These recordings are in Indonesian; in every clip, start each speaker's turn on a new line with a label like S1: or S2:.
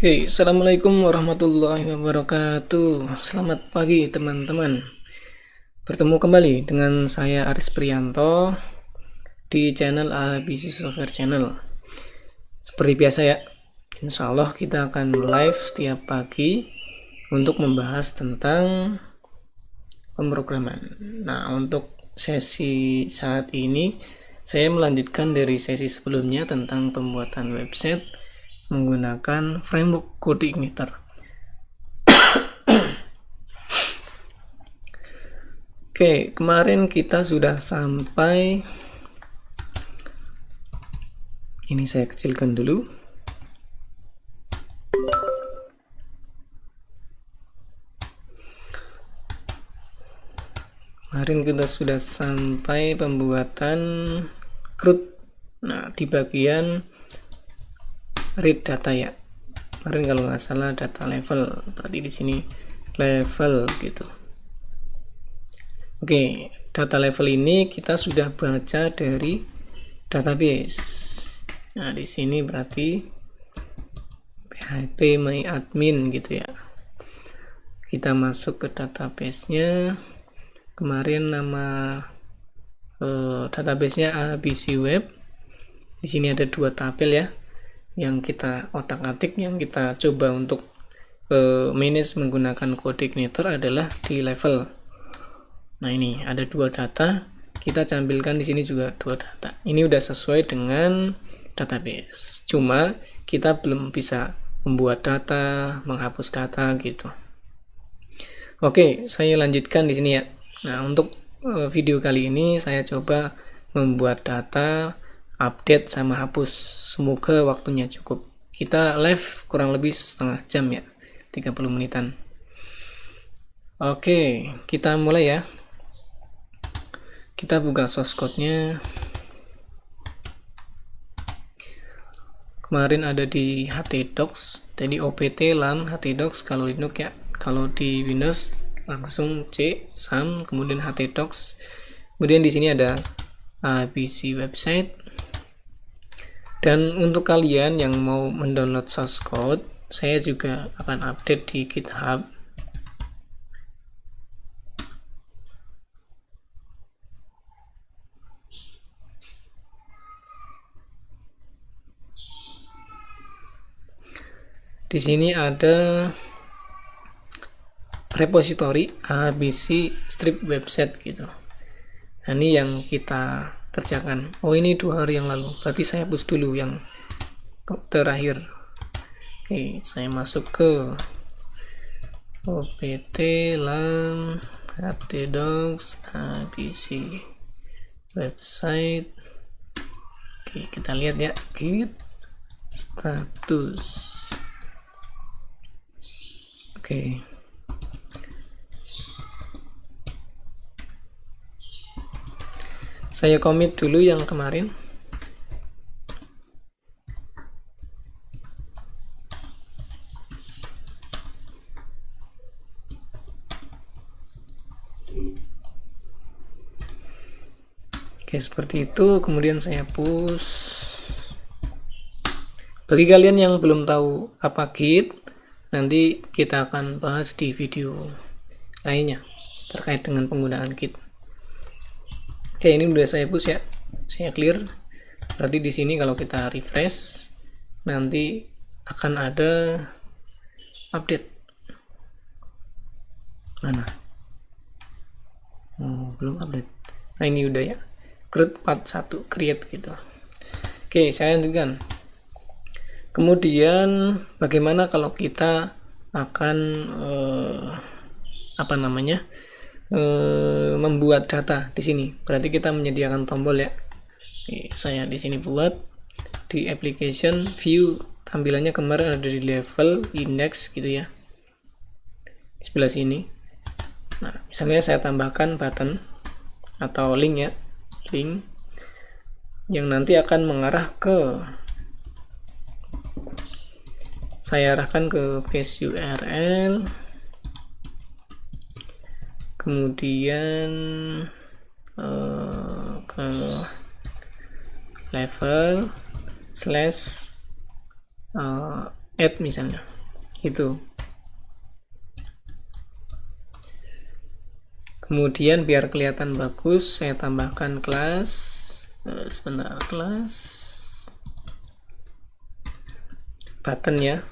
S1: Oke, assalamualaikum warahmatullahi wabarakatuh. Selamat pagi teman-teman. Bertemu kembali dengan saya Aris Prianto di channel ABC Software Channel. Seperti biasa ya, insya Allah kita akan live setiap pagi untuk membahas tentang pemrograman. Nah, untuk sesi saat ini saya melanjutkan dari sesi sebelumnya tentang pembuatan website menggunakan framework CodeIgniter. Oke, kemarin kita sudah sampai, ini saya kecilkan dulu. Kemarin kita sudah sampai pembuatan CRUD. Nah, di bagian read data ya. Kemarin kalau nggak salah data level, berarti di sini level gitu. Oke, data level ini kita sudah baca dari database. Nah, di sini berarti PHP my admin gitu ya. Kita masuk ke database-nya. Kemarin nama database-nya ABC Web. Di sini ada dua tabel ya, yang kita otak-atik, yang kita coba untuk manage menggunakan CodeIgniter adalah di level. Nah, ini ada dua data, kita tampilkan di sini juga dua data. Ini udah sesuai dengan database. Cuma kita belum bisa membuat data, menghapus data gitu. Oke, saya lanjutkan di sini ya. Nah, untuk video kali ini saya coba membuat data, update sama hapus. Semoga waktunya cukup. Kita live kurang lebih setengah jam ya, 30 menitan. Oke, kita mulai ya. Kita buka source code-nya. Kemarin ada di htdocs, jadi opt lam htdocs kalau Linux ya. Kalau di Windows langsung c sum kemudian htdocs. Kemudian di sini ada ABC website. Dan untuk kalian yang mau mendownload source code, saya juga akan update di GitHub. Di sini ada repository ABC strip website gitu. Nah, ini yang kita kerjakan. Oh, ini 2 hari yang lalu, berarti saya hapus dulu yang terakhir. Oke, saya masuk ke opt lam htdocs abc website. Oke, kita lihat ya, git status. Oke, saya commit dulu yang kemarin. Oke, seperti itu. Kemudian saya push. Bagi kalian yang belum tahu apa Git, nanti kita akan bahas di video lainnya terkait dengan penggunaan Git. Oke, ini udah saya push ya, saya clear. Berarti di sini kalau kita refresh nanti akan ada update. Mana? Belum update. Nah, ini udah ya, CRUD part 1 create gitu. Oke, saya lanjutkan. Kemudian bagaimana kalau kita akan membuat data di sini? Berarti kita menyediakan tombol ya. Saya di sini buat di application view, tampilannya kemarin ada di level index gitu ya, di sebelah sini. Nah, misalnya saya tambahkan button atau link ya, link yang nanti akan mengarah ke, saya arahkan ke base URL, kemudian ke level slash add misalnya. Itu. Kemudian biar kelihatan bagus, saya tambahkan kelas, sebentar, kelas button ya,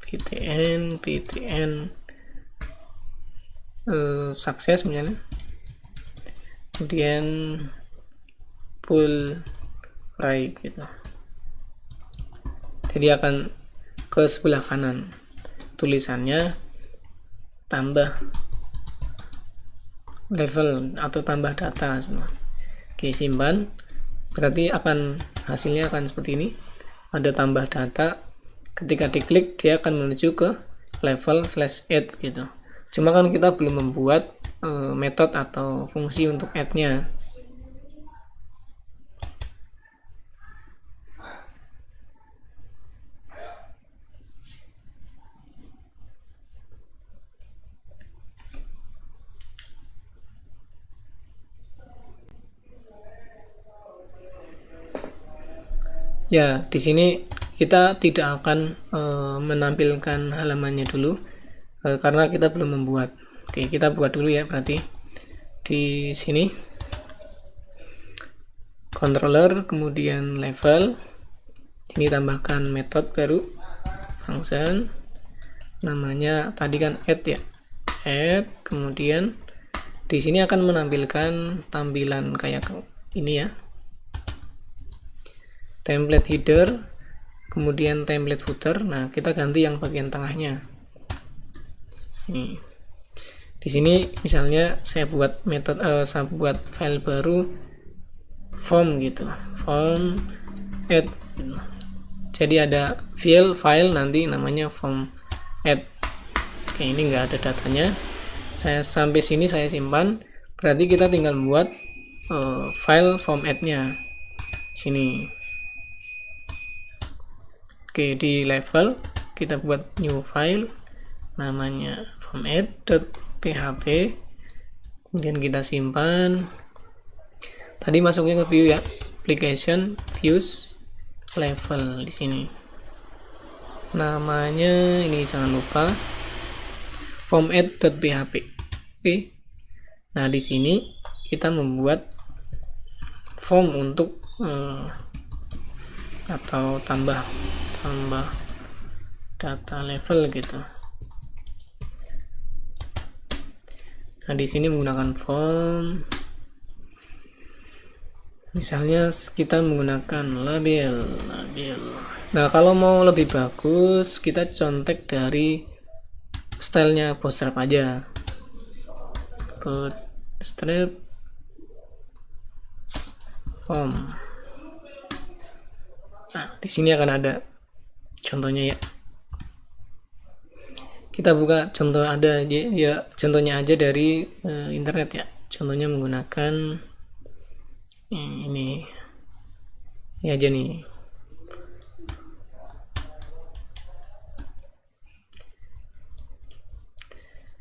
S1: btn sukses misalnya, kemudian pull right gitu. Jadi akan ke sebelah kanan tulisannya, tambah level atau tambah data semua. Oke, simpan. Berarti hasilnya akan seperti ini. Ada tambah data. Ketika diklik dia akan menuju ke level /add gitu. Cuma kan kita belum membuat metode atau fungsi untuk add-nya. Ya, di sini kita tidak akan menampilkan halamannya dulu karena kita belum membuat. Oke, kita buat dulu ya. Berarti di sini controller, kemudian level, ini tambahkan metode baru, function, namanya tadi kan add ya, add. Kemudian di sini akan menampilkan tampilan kayak ini ya, template header, kemudian template footer. Nah, kita ganti yang bagian tengahnya. Ini. Di sini misalnya saya buat saya buat file baru form gitu, form add. Jadi ada file nanti namanya form add. Oke, ini enggak ada datanya. Saya sampai sini saya simpan. Berarti kita tinggal buat file form add-nya sini. Oke, di level kita buat new file namanya format.php, kemudian kita simpan. Tadi masuknya ke view ya, application, views, level. Di sini namanya ini jangan lupa format.php. Oke, nah di sini kita membuat form untuk atau tambah data level gitu. Nah, di sini menggunakan form. Misalnya kita menggunakan label. Nah, kalau mau lebih bagus, kita contek dari stylenya Bootstrap aja. Bootstrap form. Nah, di sini akan ada contohnya ya. Kita buka contoh contohnya aja dari internet ya. Contohnya menggunakan ini aja nih.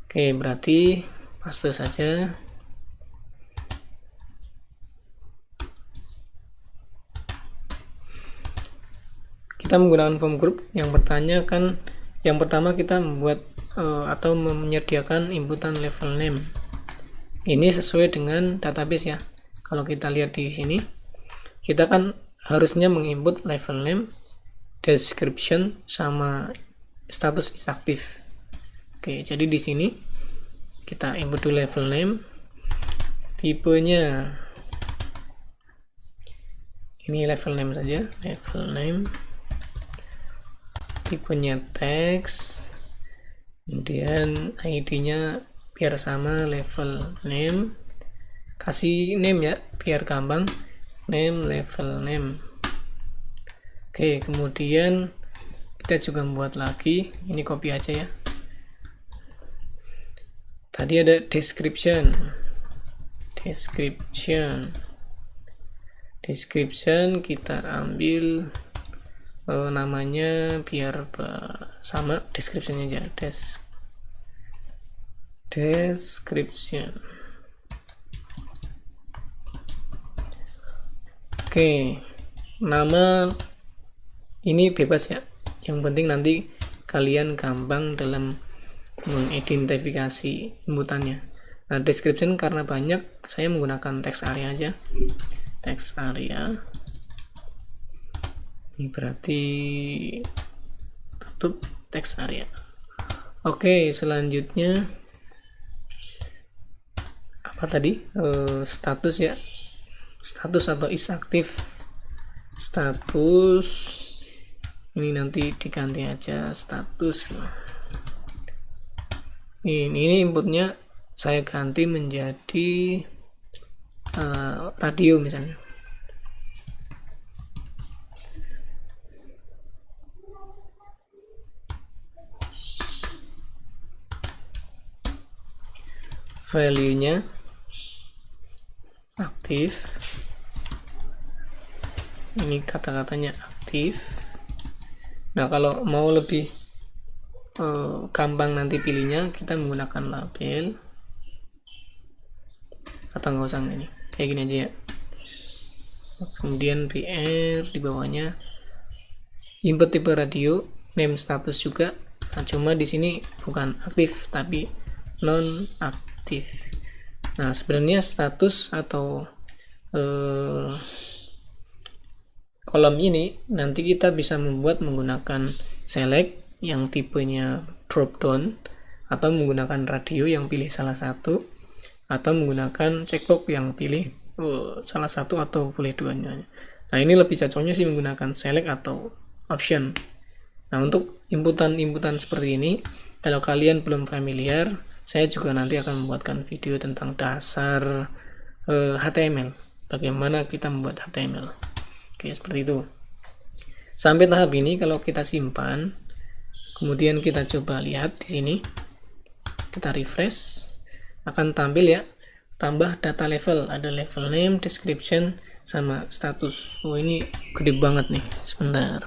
S1: Oke, berarti paste saja. Kita menggunakan form group. Yang pertama kita membuat atau menyediakan inputan level name. Ini sesuai dengan database ya. Kalau kita lihat di sini, kita kan harusnya menginput level name, description, sama status is active. Oke, jadi di sini kita input dulu level name, tipenya ini level name saja, level name, tipenya text, kemudian ID-nya biar sama level name, kasih name ya biar gampang, name level name. Oke, kemudian kita juga membuat lagi, ini copy aja ya. Tadi ada description kita ambil namanya biar sama, description aja, description. Oke, nama ini bebas ya, yang penting nanti kalian gampang dalam mengidentifikasi inputannya. Nah, description karena banyak, saya menggunakan text area aja. Text area. Ini berarti tutup text area. Oke, selanjutnya apa tadi? Status ya. Status atau is aktif. Status ini nanti diganti aja status. Ini inputnya saya ganti menjadi radio misalnya. Value-nya aktif. Ini kata-katanya aktif. Nah, kalau mau lebih gampang nanti pilihnya, kita menggunakan label atau nggak usah ini, kayak gini aja ya. Kemudian BR di bawahnya input tipe radio, name status juga. Nah, cuma di sini bukan aktif tapi non aktif. Nah, sebenarnya status atau kolom ini nanti kita bisa membuat menggunakan select yang tipenya drop down, atau menggunakan radio yang pilih salah satu, atau menggunakan checkbox yang pilih salah satu atau boleh duanya. Nah, ini lebih cocoknya sih menggunakan select atau option. Nah, untuk inputan seperti ini, kalau kalian belum familiar, saya juga nanti akan membuatkan video tentang dasar HTML, bagaimana kita membuat HTML. Oke, seperti itu. Sampai tahap ini kalau kita simpan, kemudian kita coba lihat di sini, kita refresh, akan tampil ya, tambah data level, ada level name, description, sama status. Oh, ini gede banget nih, sebentar,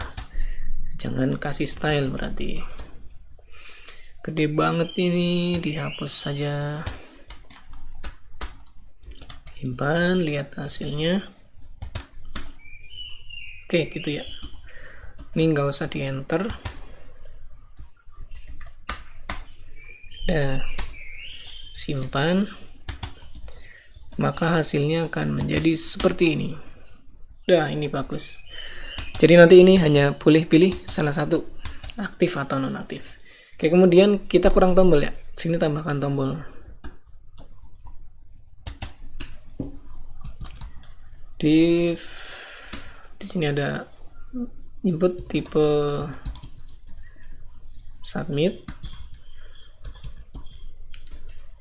S1: jangan kasih style, berarti gede banget ini, dihapus saja. Simpan, lihat hasilnya. Oke, gitu ya. Ini nggak usah di enter. Udah, simpan, maka hasilnya akan menjadi seperti ini. Udah, ini bagus. Jadi nanti ini hanya boleh pilih salah satu, aktif atau non aktif. Oke, kemudian kita kurang tombol ya. Sini tambahkan tombol. Di sini ada input tipe submit,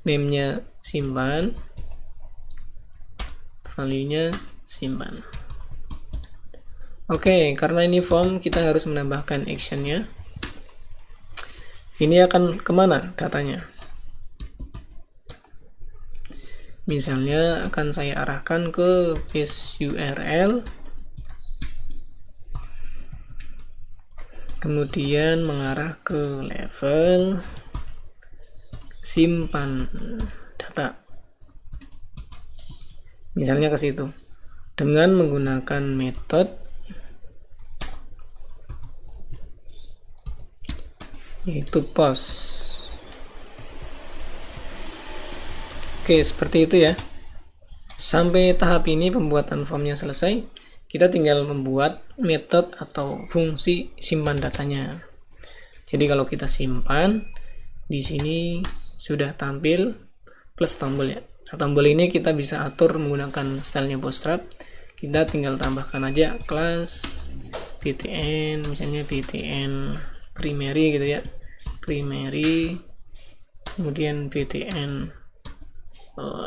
S1: name-nya simpan, value-nya simpan. Oke, karena ini form, kita harus menambahkan action-nya. Ini akan kemana datanya? Misalnya akan saya arahkan ke base URL, kemudian mengarah ke level simpan data, misalnya ke situ, dengan menggunakan metode yaitu post. Oke, seperti itu ya. Sampai tahap ini pembuatan formnya selesai. Kita tinggal membuat metode atau fungsi simpan datanya. Jadi kalau kita simpan, di sini sudah tampil plus tombol ya. Nah, tombol ini kita bisa atur menggunakan stylenya Bootstrap. Kita tinggal tambahkan aja kelas btn, misalnya btn primary gitu ya, primary, kemudian btn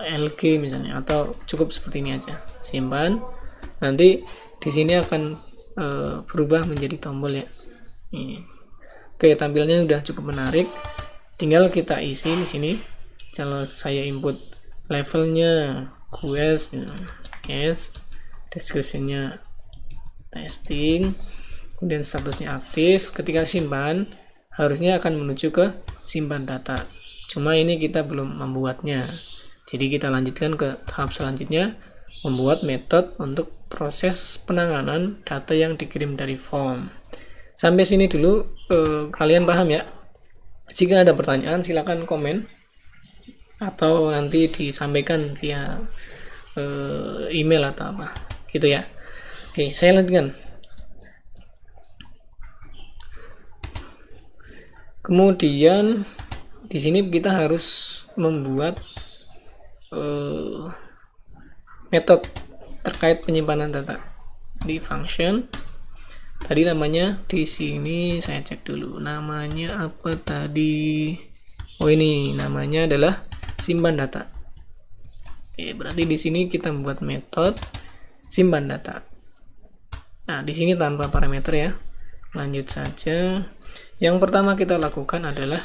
S1: lg misalnya, atau cukup seperti ini aja. Simpan, nanti di sini akan berubah menjadi tombol ya. Ini. Oke, tampilannya udah cukup menarik. Tinggal kita isi di sini. Kalau saya input levelnya quest, yes, descriptionnya testing, kemudian statusnya aktif. Ketika simpan, harusnya akan menuju ke simpan data. Cuma ini kita belum membuatnya. Jadi kita lanjutkan ke tahap selanjutnya, membuat metode untuk proses penanganan data yang dikirim dari form. Sampai sini dulu kalian paham ya? Jika ada pertanyaan silakan komen atau nanti disampaikan via email atau apa gitu ya. Oke, saya lanjutkan. Kemudian di sini kita harus membuat metode terkait penyimpanan data di function. Tadi namanya di sini saya cek dulu namanya apa tadi. Oh, ini namanya adalah simpan data. Oke, berarti di sini kita membuat metode simpan data. Nah, di sini tanpa parameter ya. Lanjut saja. Yang pertama kita lakukan adalah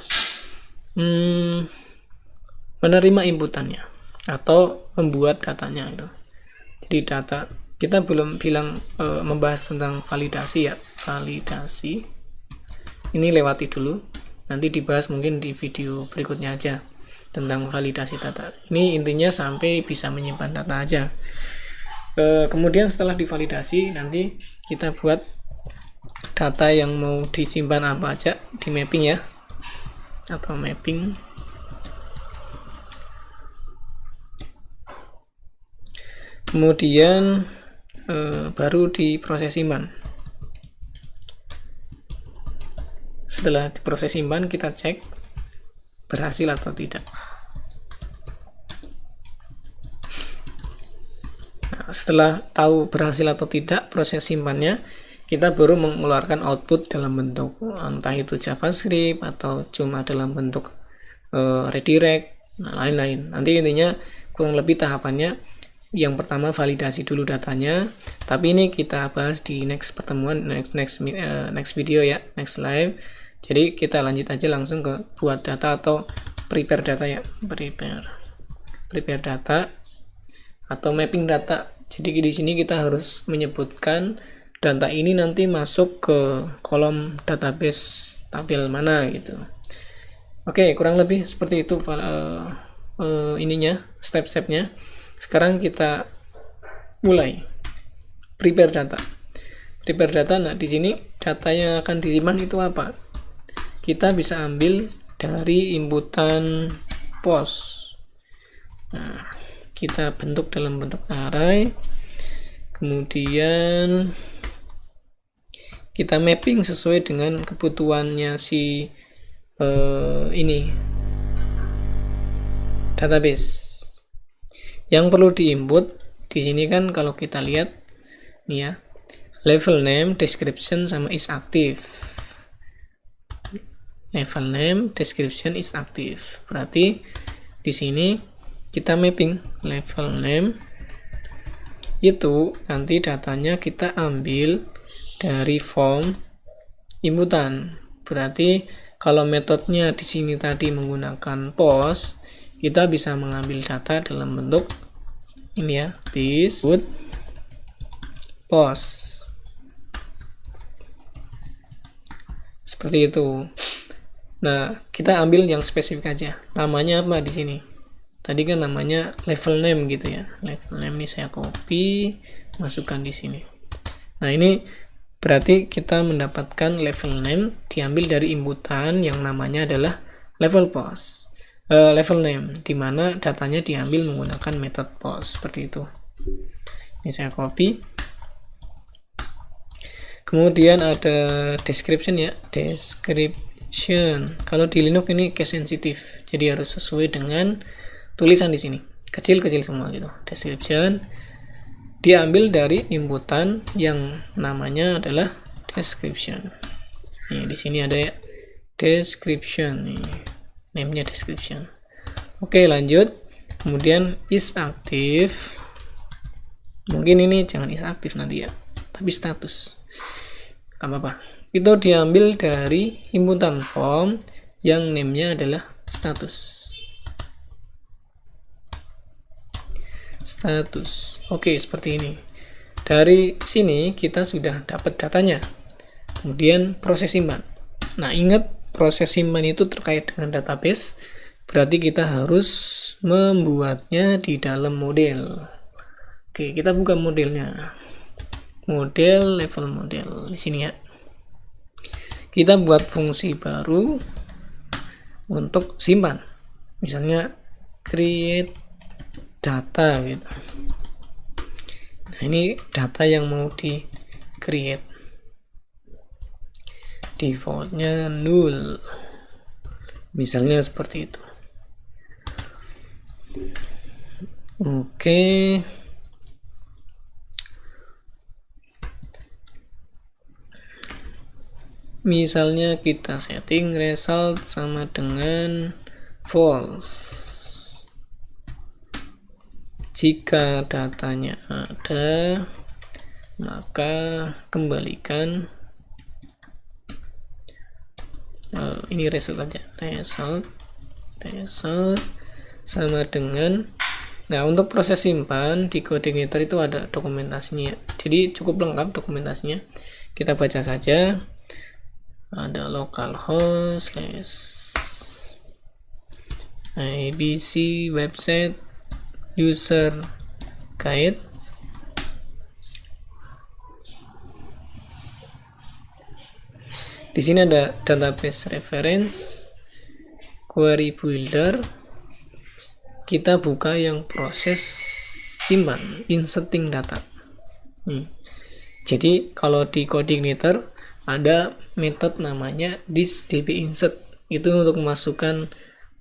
S1: menerima inputannya atau membuat datanya itu. Jadi data kita belum bilang membahas tentang validasi ya. Validasi ini lewati dulu, nanti dibahas mungkin di video berikutnya aja tentang validasi data. Ini intinya sampai bisa menyimpan data aja. Kemudian setelah divalidasi nanti kita buat data yang mau disimpan apa aja di mapping ya, atau mapping. Kemudian baru diproses simpan. Setelah diproses simpan kita cek berhasil atau tidak. Nah, setelah tahu berhasil atau tidak proses simpannya, kita baru mengeluarkan output dalam bentuk entah itu JavaScript atau cuma dalam bentuk redirect, nah lain-lain. Nanti intinya kurang lebih tahapannya yang pertama validasi dulu datanya, tapi ini kita bahas di next pertemuan, next video ya, next live. Jadi kita lanjut aja langsung ke buat data atau prepare data ya, prepare data atau mapping data. Jadi di sini kita harus menyebutkan data ini nanti masuk ke kolom database tabel mana gitu. Oke, kurang lebih seperti itu ininya, step-stepnya. Sekarang kita mulai prepare data. Prepare data, nah di sini data yang akan disimpan itu apa? Kita bisa ambil dari inputan post. Nah, kita bentuk dalam bentuk array. Kemudian kita mapping sesuai dengan kebutuhannya si ini database. Yang perlu diinput di sini kan kalau kita lihat nih ya, level name, description sama is active. Level name, description is active. Berarti di sini kita mapping level name itu nanti datanya kita ambil dari form inputan. Berarti kalau metodenya di sini tadi menggunakan post, kita bisa mengambil data dalam bentuk ini ya, this put post seperti itu. Nah, kita ambil yang spesifik aja. Namanya apa di sini? Tadi kan namanya level name gitu ya. Level name ini saya copy, masukkan di sini. Nah, ini berarti kita mendapatkan level name diambil dari inputan yang namanya adalah level post. Level name, di mana datanya diambil menggunakan metode post seperti itu. Ini saya copy. Kemudian ada description ya, description. Kalau di Linux ini case sensitive, jadi harus sesuai dengan tulisan di sini, kecil-kecil semua gitu. Description diambil dari inputan yang namanya adalah description. Nih, di sini ada ya, description nih. Name-nya description. Oke, lanjut. Kemudian is active. Mungkin ini jangan is active nanti ya, tapi status. Gak apa-apa. Itu diambil dari inputan form yang name-nya adalah status. Status. Oke, seperti ini. Dari sini kita sudah dapat datanya. Kemudian proses simpan. Nah, ingat proses simpan itu terkait dengan database, berarti kita harus membuatnya di dalam model. Oke, kita buka modelnya. Model, level model di sini ya. kita buat fungsi baru untuk simpan, misalnya create data gitu. Nah, ini data yang mau di create, defaultnya null, misalnya seperti itu. Oke. Misalnya kita setting result sama dengan false. Jika datanya ada, maka kembalikan ini result aja, result sama dengan. Nah, untuk proses simpan di coordinator itu ada dokumentasinya, jadi cukup lengkap dokumentasinya, kita baca saja. Ada localhost /abc website user guide. Di sini ada database reference, query builder. Kita buka yang proses simpan, inserting data. Jadi kalau di coordinator ada metode namanya thisDbInsert, itu untuk memasukkan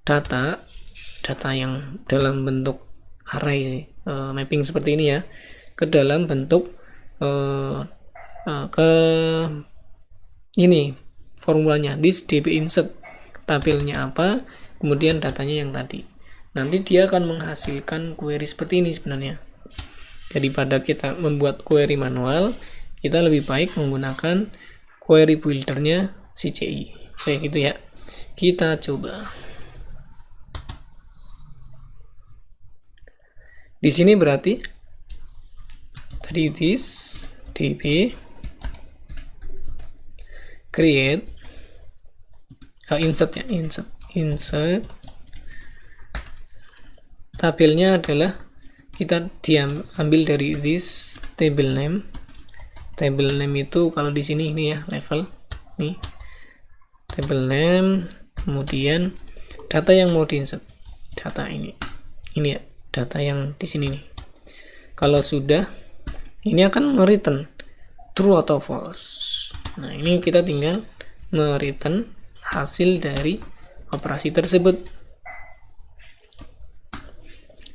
S1: data yang dalam bentuk array mapping seperti ini ya, ke dalam bentuk ke ini formulanya thisDbInsert, tabelnya apa, kemudian datanya yang tadi. Nanti dia akan menghasilkan query seperti ini sebenarnya. Daripada kita membuat query manual, kita lebih baik menggunakan query buildernya CCI. Kayak gitu ya. Kita coba. Di sini berarti tadi this db create insert ya, insert tabelnya adalah kita ambil dari this table name. Table name itu kalau di sini ini ya, level nih table name, kemudian data yang mau diinsert, data ini ya, data yang di sini nih. Kalau sudah, ini akan return true atau false. Nah, ini kita tinggal return hasil dari operasi tersebut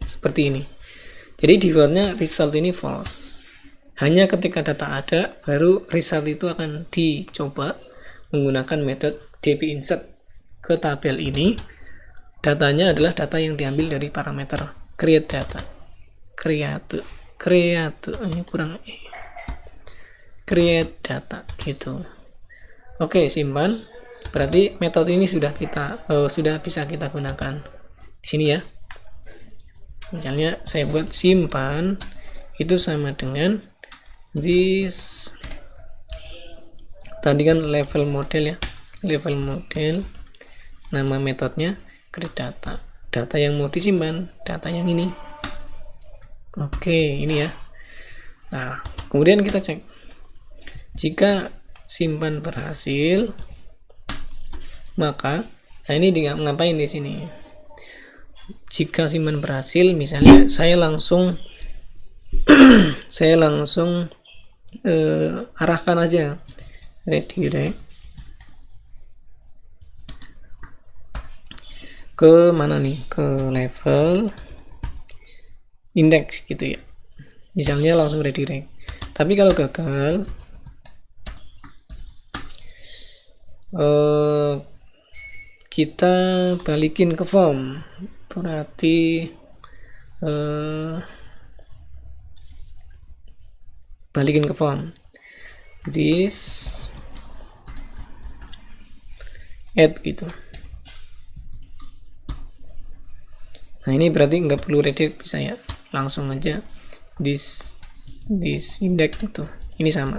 S1: seperti ini. Jadi defaultnya result ini false. Hanya ketika data ada, baru result itu akan dicoba menggunakan metode dbInsert ke tabel ini. Datanya adalah data yang diambil dari parameter create data. Create ini kurang create data gitu. Oke, simpan. Berarti metode ini sudah bisa kita gunakan di sini ya. Misalnya saya buat simpan itu sama dengan this, tadi kan level model ya, level model, nama metodenya create data yang mau disimpan, data yang ini. Oke, ini ya. Nah, kemudian kita cek jika simpan berhasil, maka ini ngapain di sini. Jika simpan berhasil, misalnya saya langsung arahkan aja redirect ke mana nih, ke level index gitu ya, misalnya langsung redirect. Tapi kalau gagal, kita balikin ke form. Berarti balikin ke form this add gitu. Nah, ini berarti nggak perlu redirect, bisa ya, langsung aja this index itu, ini sama.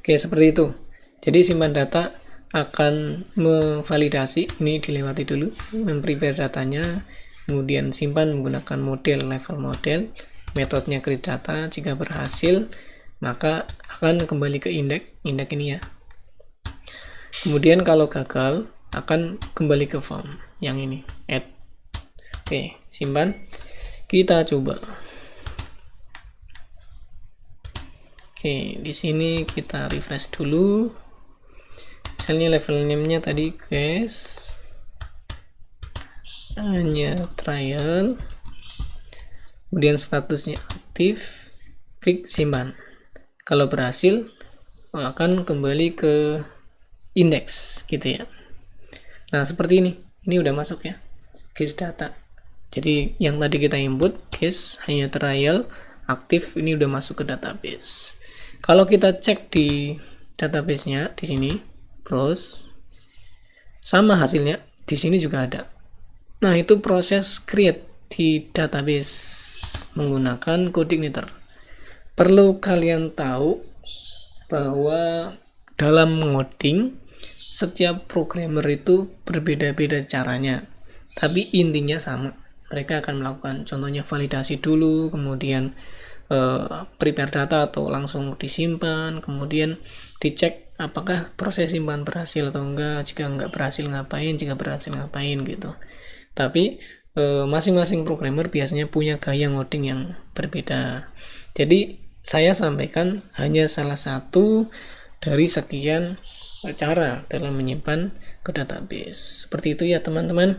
S1: Oke, seperti itu. Jadi simpan data akan memvalidasi, ini dilewati dulu, memprepare datanya, kemudian simpan menggunakan model level model, metodenya create data. Jika berhasil, maka akan kembali ke indeks ini ya. Kemudian kalau gagal akan kembali ke form yang ini, add. Oke, simpan. Kita coba. Oke, di sini kita refresh dulu. Misalnya level name-nya tadi guys, hanya trial. Kemudian statusnya aktif, klik simpan. Kalau berhasil akan kembali ke indeks gitu ya. Nah, seperti ini udah masuk ya, case data. Jadi yang tadi kita input case hanya trial, aktif, ini udah masuk ke database. Kalau kita cek di database-nya di sini, browse, sama hasilnya di sini juga ada. Nah, itu proses create di database menggunakan Codeigniter. Perlu kalian tahu bahwa dalam ngoding setiap programmer itu berbeda-beda caranya, tapi intinya sama. Mereka akan melakukan contohnya validasi dulu, kemudian prepare data atau langsung disimpan, kemudian dicek apakah proses simpan berhasil atau enggak, jika enggak berhasil ngapain, jika berhasil ngapain gitu. Tapi masing-masing programmer biasanya punya gaya ngoding yang berbeda. Jadi saya sampaikan hanya salah satu dari sekian cara dalam menyimpan ke database. Seperti itu ya teman-teman.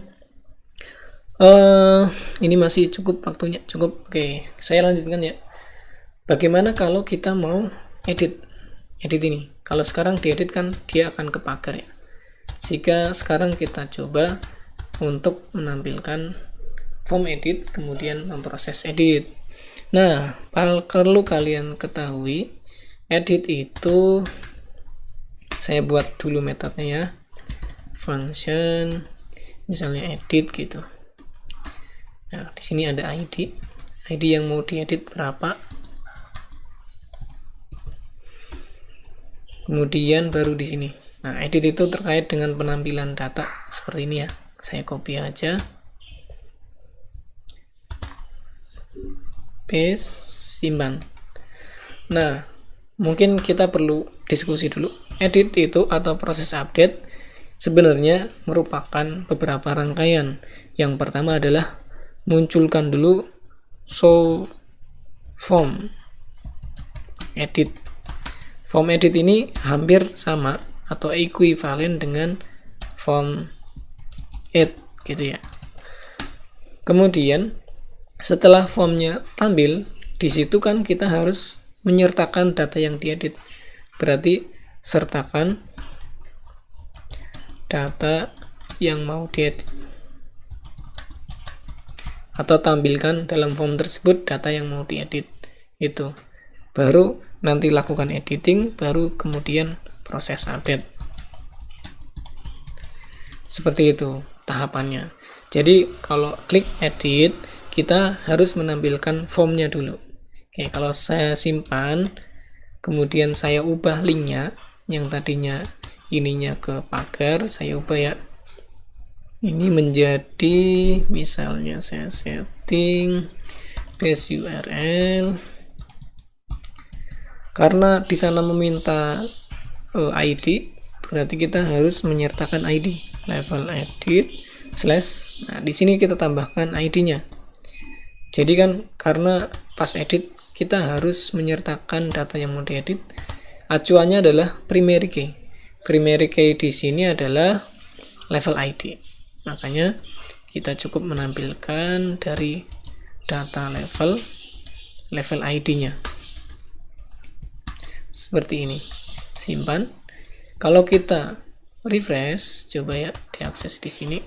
S1: Ini masih cukup waktunya, cukup. Oke, saya lanjutkan ya. Bagaimana kalau kita mau edit ini? Kalau sekarang diedit kan dia akan ke pagar ya. Jika sekarang kita coba untuk menampilkan form edit, kemudian memproses edit. Nah, perlu kalian ketahui, edit itu saya buat dulu metodenya ya. Function misalnya edit gitu. Nah, di sini ada ID yang mau diedit berapa. Kemudian baru di sini. Nah, edit itu terkait dengan penampilan data seperti ini ya. Saya copy aja. Paste, simpan. Nah, mungkin kita perlu diskusi dulu. Edit itu atau proses update sebenarnya merupakan beberapa rangkaian. Yang pertama adalah munculkan dulu show form edit. Form edit ini hampir sama atau equivalent dengan form add gitu ya. Kemudian setelah formnya tampil, di situ kan kita harus menyertakan data yang diedit. Berarti sertakan data yang mau diedit, atau tampilkan dalam form tersebut data yang mau diedit. Itu baru nanti lakukan editing, baru kemudian proses update. Seperti itu tahapannya. Jadi kalau klik edit, kita harus menampilkan formnya dulu. Oke, kalau saya simpan, kemudian saya ubah linknya, yang tadinya ininya ke pagar, saya ubah ya. Ini menjadi, misalnya saya setting base URL, karena di sana meminta ID, berarti kita harus menyertakan ID level edit slash. Nah, di sini kita tambahkan ID-nya. Jadi kan karena pas edit kita harus menyertakan data yang mau diedit. Acuannya adalah primary key. Primary key di sini adalah level ID. Makanya kita cukup menampilkan dari data level ID-nya. Seperti ini. Simpan. Kalau kita refresh, coba ya diakses di sini.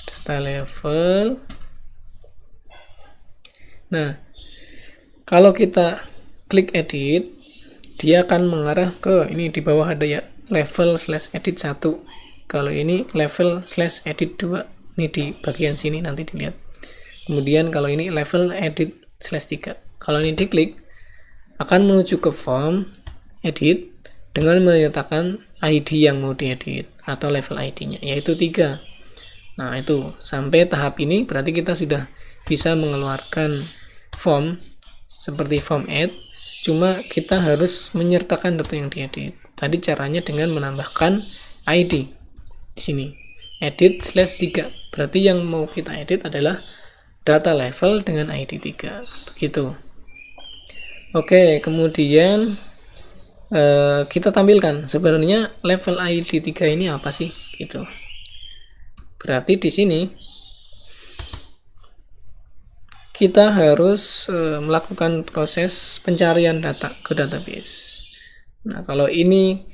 S1: Data level. Nah, kalau kita klik edit, dia akan mengarah ke ini, di bawah ada ya level slash edit 1. Kalau ini level slash edit 2, ini di bagian sini nanti dilihat. Kemudian kalau ini level edit slash 3. Kalau ini diklik, akan menuju ke form edit dengan menyertakan ID yang mau diedit atau level ID-nya, yaitu 3. Nah, itu sampai tahap ini berarti kita sudah bisa mengeluarkan form seperti form add, cuma kita harus menyertakan data yang diedit. Tadi caranya dengan menambahkan ID di sini, edit /3. Berarti yang mau kita edit adalah data level dengan ID 3, begitu. Oke, kemudian kita tampilkan sebenarnya level ID 3 ini apa sih, gitu. Berarti di sini kita harus melakukan proses pencarian data ke database. Nah, kalau ini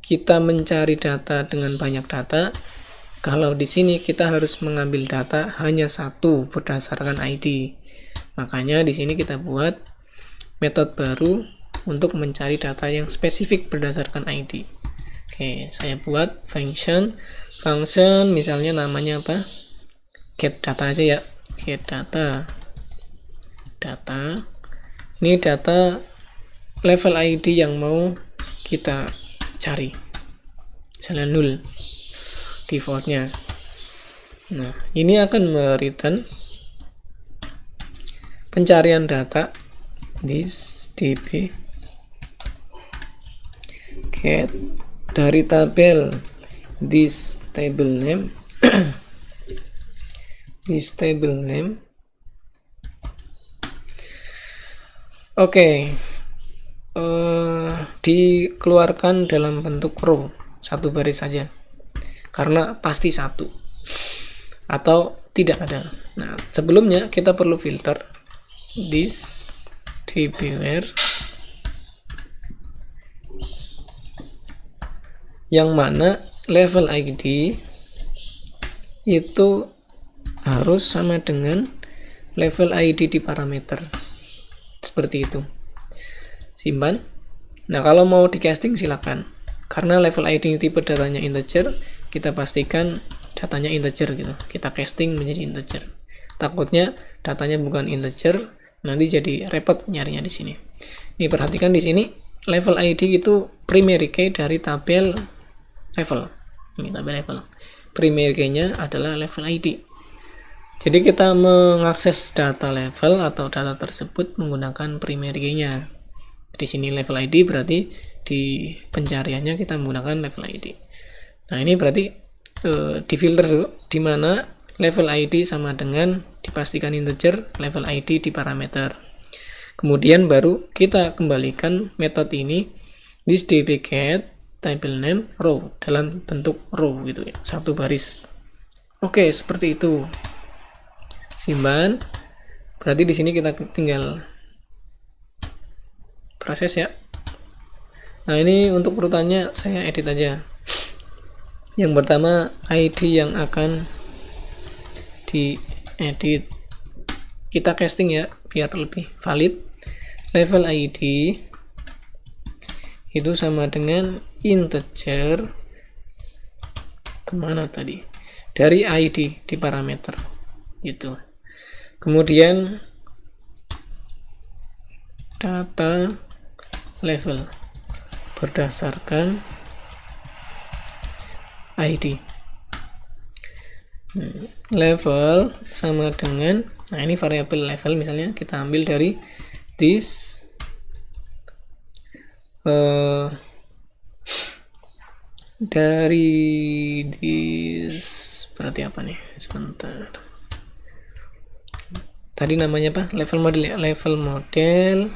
S1: kita mencari data dengan banyak data, kalau di sini kita harus mengambil data hanya satu berdasarkan ID. Makanya di sini kita buat metode baru untuk mencari data yang spesifik berdasarkan ID. Oke, saya buat function misalnya namanya apa? Get data aja ya. Get data. Ini data level ID yang mau kita cari. Misalnya 0 defaultnya. Nah, ini akan mereturn pencarian data this db get dari tabel this table name this table name. Oke, dikeluarkan dalam bentuk row, satu baris saja, karena pasti satu atau tidak ada. Nah, sebelumnya kita perlu filter this dbwhere yang mana level ID itu harus sama dengan level ID di parameter, seperti itu. Simpan. Nah, kalau mau di casting silakan, karena level ID tipe datanya integer, kita pastikan datanya integer gitu, kita casting menjadi integer. Takutnya datanya bukan integer, nanti jadi repot nyarinya di sini. Ini perhatikan di sini level ID itu primary key dari tabel level. Ini tabel level. Primary key-nya adalah level ID. Jadi kita mengakses data level atau data tersebut menggunakan primary key-nya. Di sini level ID berarti di pencariannya kita menggunakan level ID. Nah, ini berarti difilter dulu di mana level ID sama dengan dipastikan integer, level ID di parameter. Kemudian baru kita kembalikan metode ini this dbget table name row dalam bentuk row gitu ya, satu baris. Oke, seperti itu. Simpan. Berarti di sini kita tinggal proses ya. Nah, ini untuk urutannya saya edit aja. Yang pertama ID yang akan diedit, kita casting ya biar lebih valid. Level ID itu sama dengan integer kemana tadi, dari ID di parameter gitu. Kemudian data level berdasarkan ID. Level sama dengan, nah ini variabel level misalnya kita ambil dari this berarti apa nih, sebentar, tadi namanya apa, level model ya, level model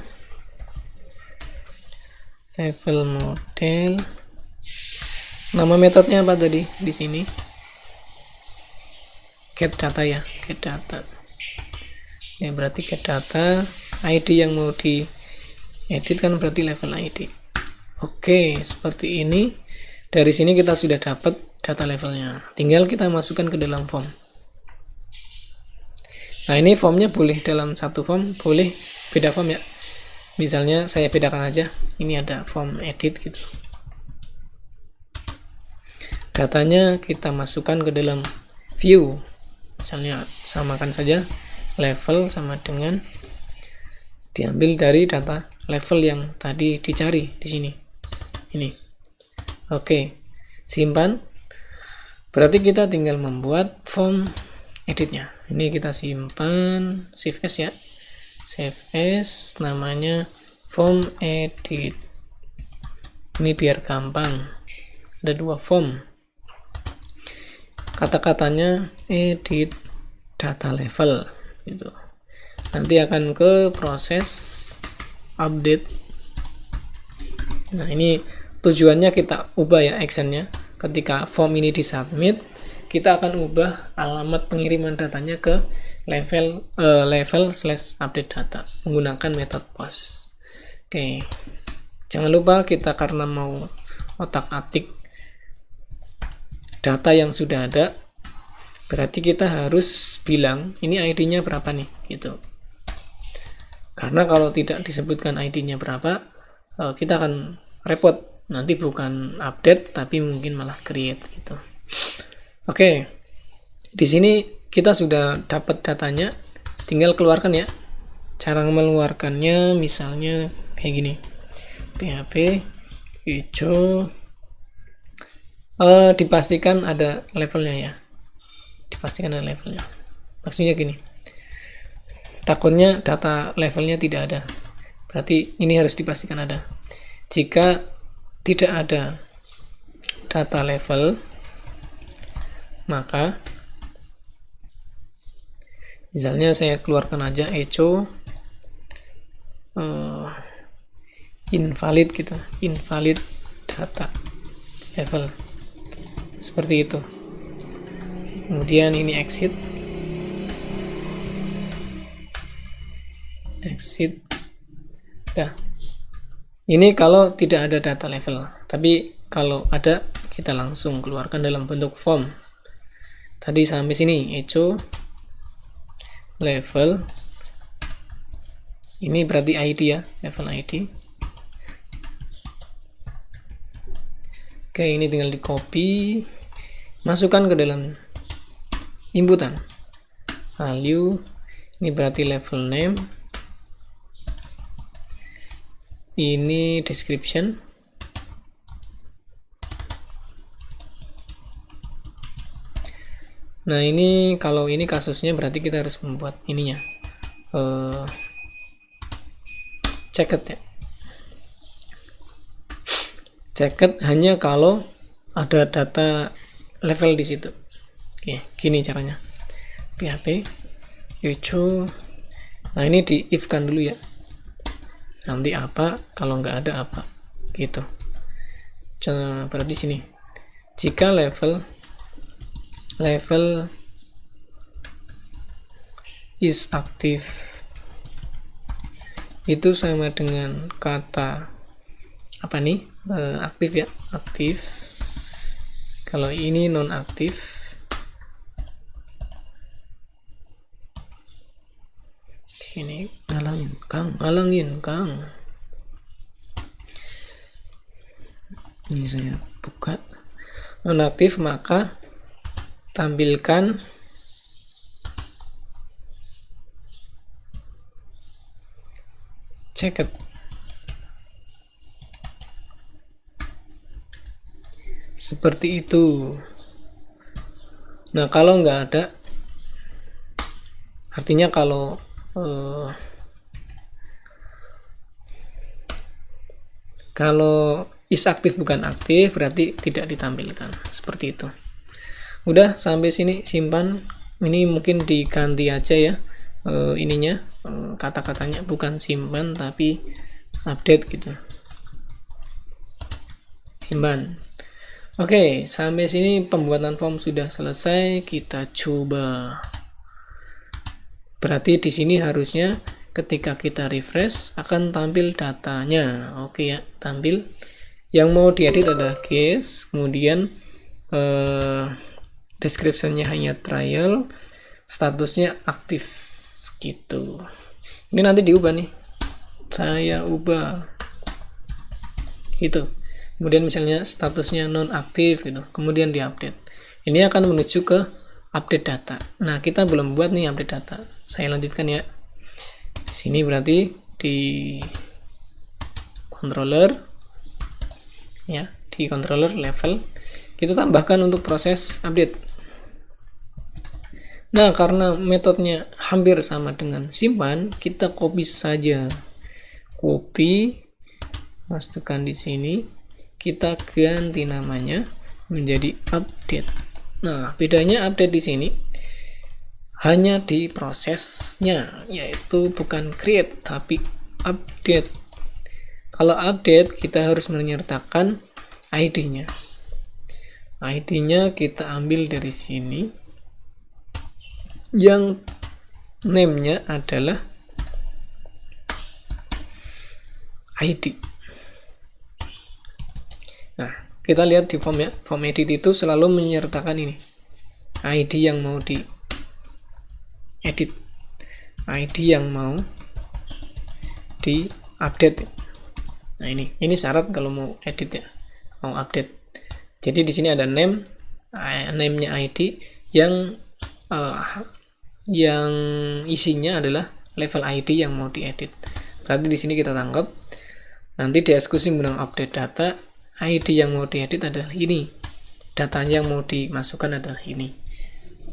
S1: nama metodenya apa tadi di sini, get data ya, get data ya, berarti get data ID yang mau di edit kan berarti level ID. Oke, seperti ini. Dari sini kita sudah dapat data levelnya, tinggal kita masukkan ke dalam form. Nah, ini formnya boleh dalam satu form, boleh beda form ya. Misalnya saya bedakan aja, ini ada form edit gitu, datanya kita masukkan ke dalam view, misalnya samakan saja level sama dengan diambil dari data level yang tadi dicari di sini. Ini. Oke. Simpan. Berarti kita tinggal membuat form editnya. Ini kita simpan, save as ya. Save as, namanya form edit. Ini biar gampang, ada 2 form. Kata-katanya edit data level gitu. Nanti akan ke proses update. Nah, ini tujuannya kita ubah ya actionnya. Ketika form ini disubmit, kita akan ubah alamat pengiriman datanya ke level/update data menggunakan metode post. Oke, jangan lupa kita karena mau otak-atik data yang sudah ada, berarti kita harus bilang ini ID-nya berapa nih gitu. Karena kalau tidak disebutkan ID-nya berapa, kita akan repot. Nanti bukan update tapi mungkin malah create gitu. Oke. Di sini kita sudah dapat datanya, tinggal keluarkan ya. Cara mengeluarkannya misalnya kayak gini. PHP hijau, dipastikan ada levelnya ya. Dipastikan ada levelnya. Maksudnya gini. Takutnya data levelnya tidak ada. Berarti ini harus dipastikan ada. Jika tidak ada data level, maka misalnya saya keluarkan aja echo invalid gitu, invalid data level seperti itu. Kemudian ini exit. Nah, ini kalau tidak ada data level, tapi kalau ada kita langsung keluarkan dalam bentuk form. Tadi sampai sini echo level, ini berarti ID ya, level ID. Oke, ini tinggal di copy, masukkan ke dalam inputan value. Ini berarti level name, ini description, nah ini kalau ini kasusnya berarti kita harus membuat ininya checked ya, checked hanya kalau ada data level di situ. Oke, gini caranya. PHP hijau, nah ini di if kan dulu ya, nanti apa, kalau nggak ada apa gitu. Berarti sini jika level is active itu sama dengan kata apa nih, aktif ya, aktif. Kalau ini non aktif, ini ngalangin Kang. Ini saya buka nonaktif, maka tampilkan checked. Seperti itu. Nah, kalau nggak ada, artinya kalau is aktif bukan aktif, berarti tidak ditampilkan. Seperti itu. Udah sampai sini, simpan. Ini mungkin diganti aja ya, ininya, kata-katanya bukan simpan tapi update gitu. Simpan. Oke, sampai sini pembuatan form sudah selesai. Kita coba. Berarti di sini harusnya ketika kita refresh akan tampil datanya. Oke ya, tampil. Yang mau diedit adalah case, kemudian description-nya hanya trial, statusnya aktif gitu. Ini nanti diubah nih. Saya ubah gitu. Kemudian misalnya statusnya non aktif gitu. Kemudian diupdate. Ini akan menuju ke update data. Nah, kita belum buat nih update data. Saya lanjutkan ya. Di sini berarti di controller ya, di controller level kita tambahkan untuk proses update. Nah, karena metodenya hampir sama dengan simpan, kita copy saja copy, masukkan di sini, kita ganti namanya menjadi update. Nah, bedanya update di sini hanya di prosesnya, yaitu bukan create tapi update. Kalau update kita harus menyertakan ID-nya. ID-nya kita ambil dari sini, yang name-nya adalah ID. Nah, kita lihat di form ya, form edit itu selalu menyertakan ini ID yang mau di edit, ID yang mau di update. Nah, ini syarat kalau mau edit ya, mau update. Jadi di sini ada name-nya ID yang isinya adalah level ID yang mau diedit. Berarti di sini kita tangkap, nanti dieksekusi menggunakan update data, ID yang mau diedit adalah ini, datanya yang mau dimasukkan adalah ini.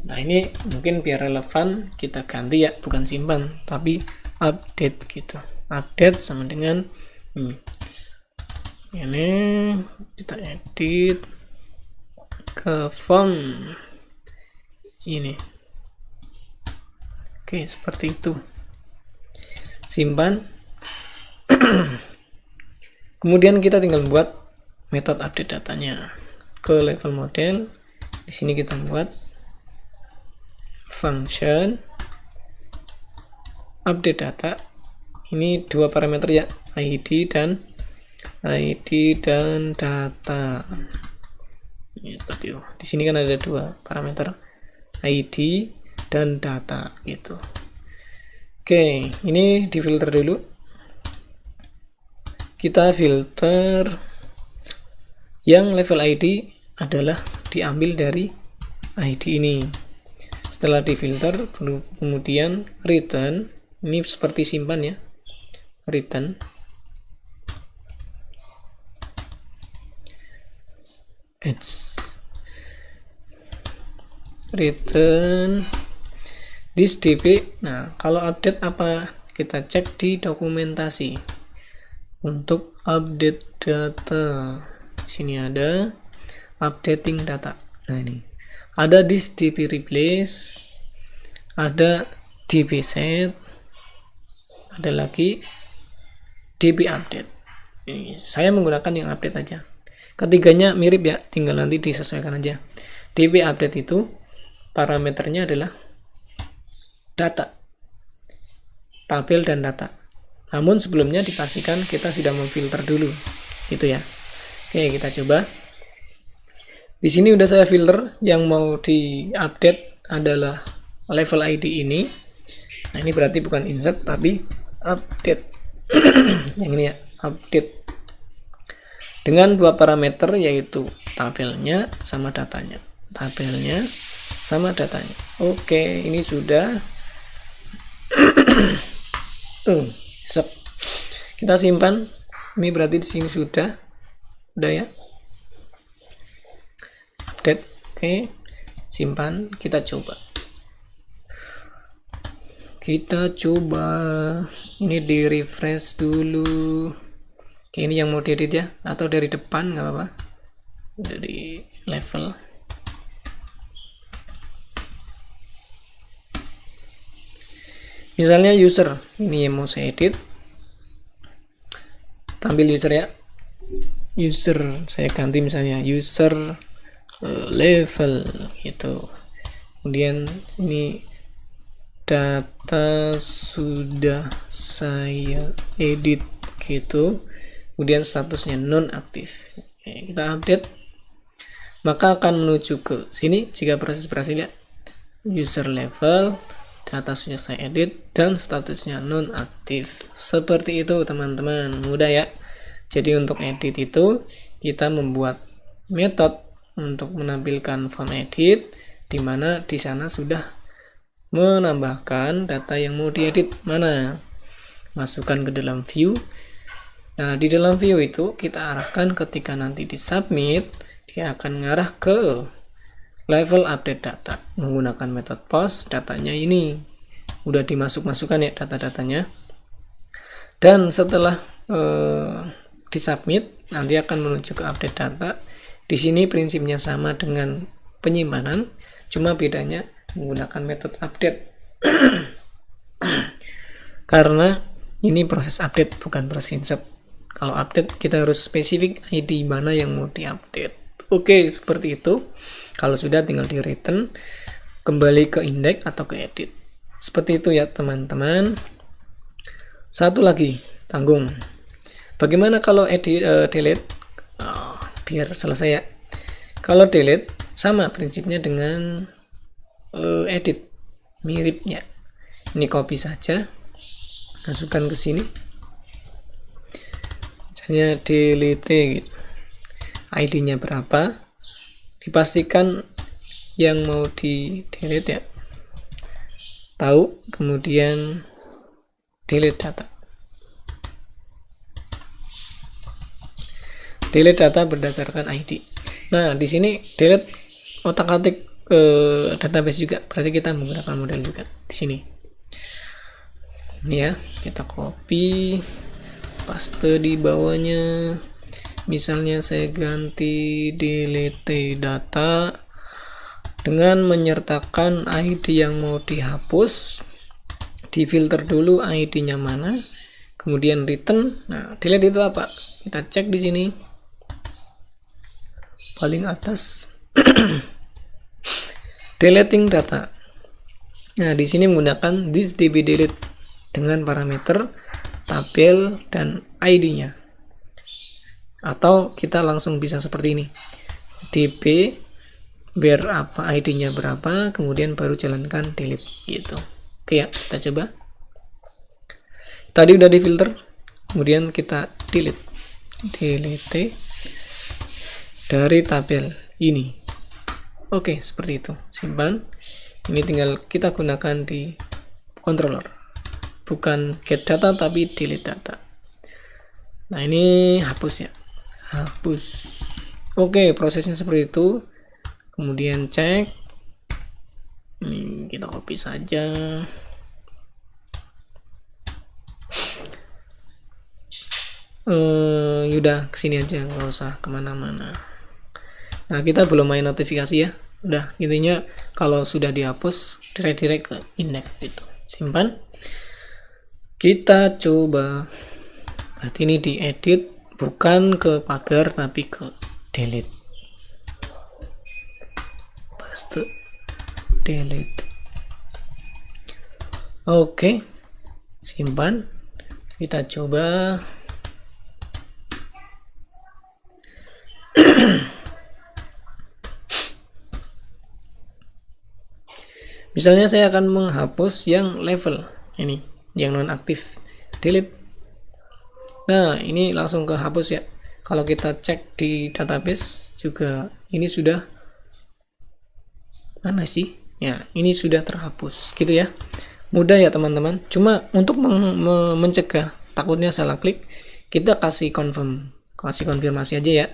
S1: Nah, ini mungkin biar relevan kita ganti ya, bukan simpan tapi update gitu. Update sama dengan ini kita edit ke font ini. Oke, seperti itu. Simpan. Kemudian kita tinggal buat metode update datanya ke level model. Di sini kita buat function update data. Ini dua parameter ya, ID dan data. Di sini kan ada dua parameter, ID dan data gitu. Oke, ini difilter dulu. Kita filter yang level ID adalah diambil dari ID ini. Setelah difilter, kemudian return, ini seperti simpan ya, return. Return this dp. Nah, kalau update apa? Kita cek di dokumentasi untuk update data. Di sini ada updating data. Nah, ini ada this dp replace, ada dp set, ada lagi dp update. Ini saya menggunakan yang update aja. Ketiganya mirip ya, tinggal nanti disesuaikan aja. dp update itu parameternya adalah data, tabel dan data. Namun sebelumnya dipastikan kita sudah memfilter dulu, gitu ya. Oke, kita coba. Di sini udah saya filter, yang mau diupdate adalah level ID ini. Nah, ini berarti bukan insert tapi update. Yang ini ya, update. Dengan dua parameter, yaitu tabelnya sama datanya. Tabelnya sama datanya. Oke, ini sudah. Kita simpan. Ini berarti di sini sudah ya. Update. Oke, simpan. Kita coba. Ini di refresh dulu. Oke, ini yang mau diedit ya, atau dari depan nggak apa-apa, dari level. Misalnya user, ini yang mau saya edit, tampil user ya, user saya ganti misalnya user level gitu. Kemudian ini data sudah saya edit gitu. Kemudian statusnya non-aktif. Kita update, maka akan menuju ke sini jika proses berhasil ya. User level, data sudah saya edit, dan statusnya non-aktif. Seperti itu teman-teman, mudah ya. Jadi untuk edit itu kita membuat metode untuk menampilkan form edit, di mana di sana sudah menambahkan data yang mau diedit mana. Masukkan ke dalam view. Nah, di dalam view itu kita arahkan ketika nanti di submit, dia akan mengarah ke level update data menggunakan metode post. Datanya ini udah dimasukkan ya, data-datanya. Dan setelah disubmit, nanti akan menuju ke update data. Di sini prinsipnya sama dengan penyimpanan, cuma bedanya menggunakan metode update. Karena ini proses update bukan proses insert. Kalau update kita harus spesifik ID mana yang mau diupdate. Oke, seperti itu. Kalau sudah tinggal di return, kembali ke index atau ke edit. Seperti itu ya teman-teman. Satu lagi, tanggung. Bagaimana kalau delete? Biar selesai ya. Kalau delete sama prinsipnya dengan edit, miripnya. Ini copy saja, masukkan ke sini. Misalnya delete gitu. ID-nya berapa? Dipastikan yang mau di delete ya. Tahu, kemudian delete data. Delete data berdasarkan ID. Nah, di sini delete otak-atik database juga. Berarti kita menggunakan model juga di sini. Ini ya, kita copy, paste di bawahnya. Misalnya saya ganti delete data dengan menyertakan ID yang mau dihapus. Difilter dulu ID-nya mana, kemudian return. Nah, delete itu apa? Kita cek di sini paling atas. Deleting data. Nah, di sini menggunakan this db delete dengan parameter tabel dan ID-nya. Atau kita langsung bisa seperti ini. db apa ID-nya berapa, kemudian baru jalankan delete gitu. Oke ya, kita coba. Tadi udah difilter, kemudian kita delete dari tabel ini. Oke, seperti itu. Simpan. Ini tinggal kita gunakan di controller. Bukan get data tapi delete data. Nah, ini hapus ya. Hapus. Oke, prosesnya seperti itu. Kemudian cek. Ini kita copy saja. Yaudah, kesini aja, nggak usah kemana-mana. Nah, kita belum main notifikasi ya. Udah, intinya kalau sudah dihapus direct ke index gitu. Simpan. Kita coba. Berarti ini diedit, bukan ke pagar tapi ke delete. Paste, delete. Oke, simpan. Kita coba. Misalnya saya akan menghapus yang level ini, yang non aktif, delete. Nah, ini langsung ke hapus ya. Kalau kita cek di database juga ini sudah mana sih? Ya, ini sudah terhapus gitu ya. Mudah ya teman-teman. Cuma untuk mencegah takutnya salah klik, kita kasih konfirmasi aja ya.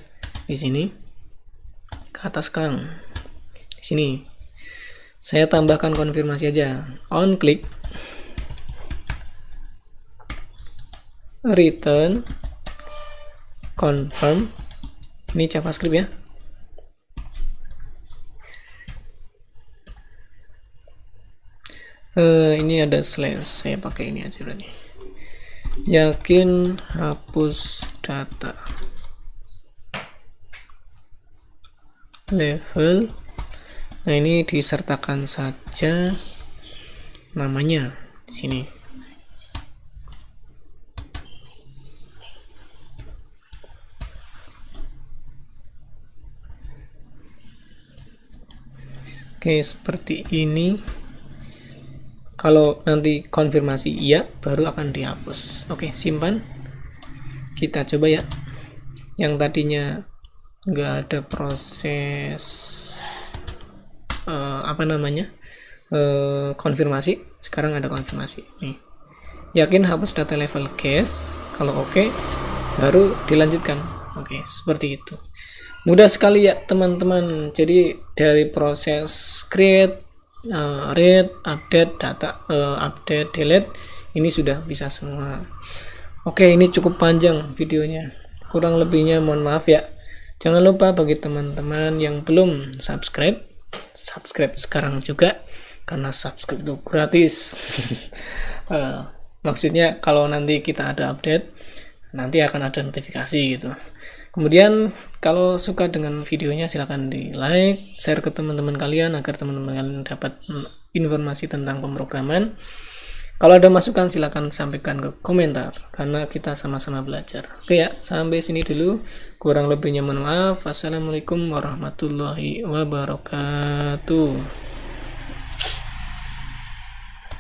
S1: Di sini ke atas Kang. Di sini saya tambahkan konfirmasi aja. On click return confirm. Ini JavaScript ya. Ini ada slash. Saya pakai ini aja berarti. Yakin hapus data level. Nah, ini disertakan saja namanya di sini. Oke, seperti ini. Kalau nanti konfirmasi iya, baru akan dihapus. Oke, simpan. Kita coba ya. Yang tadinya nggak ada proses konfirmasi, sekarang ada konfirmasi nih. Yakin hapus data level case. Kalau oke, baru dilanjutkan. Oke, seperti itu. Mudah sekali ya teman-teman. Jadi dari proses create, read, update data, update, delete, ini sudah bisa semua. Oke, ini cukup panjang videonya. Kurang lebihnya mohon maaf ya. Jangan lupa bagi teman-teman yang belum subscribe, subscribe sekarang juga karena subscribe itu gratis. Maksudnya kalau nanti kita ada update, nanti akan ada notifikasi gitu. Kemudian kalau suka dengan videonya silahkan di like, share ke teman-teman kalian agar teman-teman kalian dapat informasi tentang pemrograman. Kalau ada masukan silakan sampaikan ke komentar karena kita sama-sama belajar. Oke ya, sampai sini dulu. Kurang lebihnya mohon maaf. Wassalamualaikum warahmatullahi wabarakatuh.